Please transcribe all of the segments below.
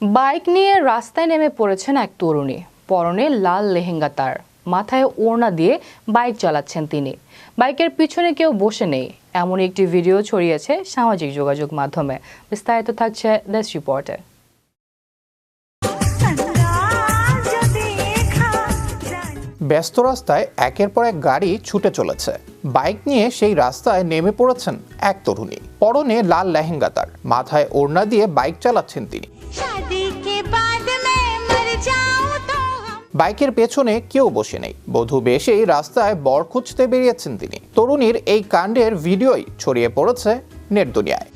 Bike নিয়ে রাস্তায় নেমে পড়েছেন এক তরুণী। পরনে লাল লেহেঙ্গা, তার মাথায় ওড়না দিয়ে বাইক চালাচ্ছেন তিনি। বাইকের পিছনে কেউ বসে নেই, এমন একটি ভিডিও ছড়িয়েছে সামাজিক যোগাযোগ মাধ্যমে। বিস্তারিত থাকছে ডেস্ক রিপোর্টে। ব্যস্ত রাস্তায় একের পর এক গাড়ি ছুটে চলেছে। বাইক নিয়ে সেই রাস্তায় নেমে পড়েছেন এক তরুণী। পরনে লাল লেহেঙ্গা, তার মাথায় ওড়না দিয়ে বাইক চালাচ্ছেন তিনি। বাইকের পেছনে কেউ বসে নেই, বধূ বেশেই রাস্তায় বর খুঁজতে বেরিয়েছেন তিনি। তরুণীর এই কাণ্ডের ভিডিওই ছড়িয়ে পড়েছে নেট দুনিয়ায়।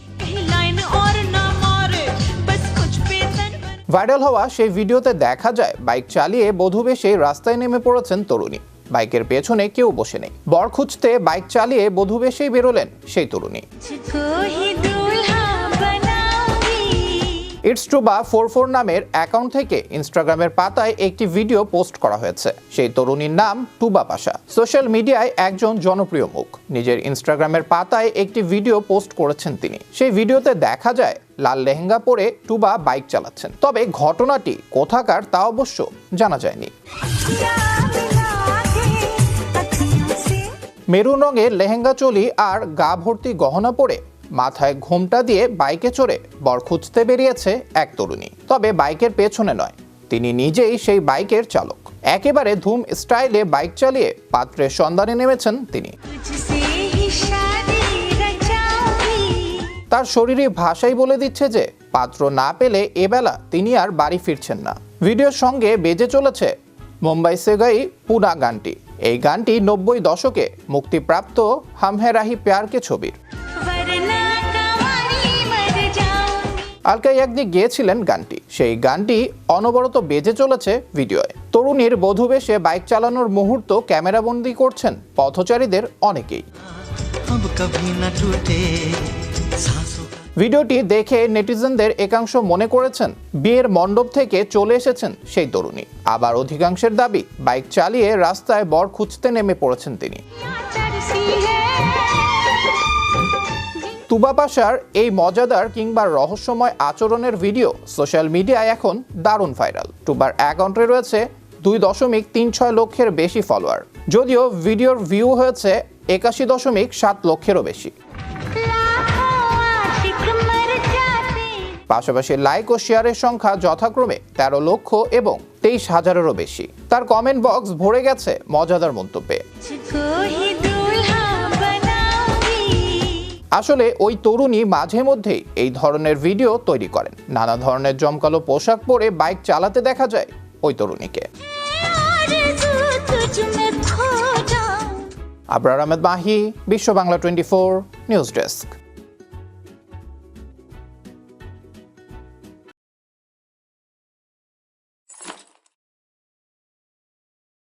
ভাইরাল হওয়া সেই ভিডিওতে দেখা যায় বাইক চালিয়ে বধূ বেশেই রাস্তায় নেমে পড়েছেন তরুণী। বাইকের পেছনে কেউ বসে নেই। বর খুঁজতে বাইক চালিয়ে বধূ বেশেই বেরোলেন সেই তরুণী। ইটস টুবা 44 নামের অ্যাকাউন্ট থেকে ইনস্টাগ্রামের পাতায় একটি ভিডিও পোস্ট করা হয়েছে। সেই তরুণীর নাম টুবা পাশা। সোশ্যাল মিডিয়ায় একজন জনপ্রিয় মুখ। নিজের ইনস্টাগ্রামের পাতায় একটি ভিডিও পোস্ট করেছেন তিনি। সেই ভিডিওতে দেখা যায় লাল লেহেঙ্গা পরে টুবা বাইক চালাচ্ছেন। তবে ঘটনাটি কোথাকার তা অবশ্য জানা যায়নি। মেরুন রঙের লেহেঙ্গা চোলি আর গা ভর্তি গহনা পরে মাথায় ঘোমটা দিয়ে বাইকে চড়ে বর খুঁজতে বেরিয়েছে এক তরুণী। তবে বাইকের পেছনে নয়, তিনি নিজেই সেই বাইকের চালক। একেবারে ধুম স্টাইলে বাইক চালিয়ে পাত্রের সন্ধানে নেমেছেন তিনি। তার শরীরী ভাষাই বলে দিচ্ছে যে পাত্র না পেলে এবেলা তিনি আর বাড়ি ফিরছেন না। ভিডিওর সঙ্গে বেজে চলেছে মুম্বাই সে গই পুনা গানটি। এই গানটি 90 দশকে মুক্তিপ্রাপ্ত হাম হে রাহি প্যার কে ছবির। আলকা ইয়াগনিক গেয়েছিলেন গানটি। সেই গানটি অনবরত বেজে চলেছে ভিডিওয়ে। তরুণীর বধূ বেশে বাইক চালানোর মুহূর্ত ক্যামেরাবন্দি করছেন পথচারীদের অনেকেই। ভিডিওটি দেখে নেটিজেনদের একাংশ মনে করেছেন বিয়ের মণ্ডপ থেকে চলে এসেছেন সেই তরুণী। আবার অধিকাংশের দাবি বাইক চালিয়ে রাস্তায় বর খুঁজতে নেমে পড়েছেন তিনি। টুবা পাশার এই মজাদার কিংবা রহস্যময় আচরণের ভিডিও সোশ্যাল মিডিয়ায় এখন দারুণ ভাইরাল। টুবার অ্যাকাউন্টে রয়েছে 2.36 লক্ষের বেশি ফলোয়ার। যদিও ভিডিওর ভিউ হয়েছে 81.7 লক্ষেরও বেশি। পাশাপাশি লাইক ও শেয়ারের সংখ্যা যথাক্রমে 13 লক্ষ এবং 23,000-এরও বেশি। তার কমেন্ট বক্স ভরে গেছে মজাদার মন্তব্যে। আসলে ওই তরুণী মাঝে মধ্যেই এই ধরনের ভিডিও তৈরি করেন। নানা ধরনের জমকালো পোশাক পরে বাইক চালাতে দেখা যায় ওই তরুণীকে। আবরার আহমেদ মাহি, বিশ্ব বাংলা 24 নিউজ ডেস্ক।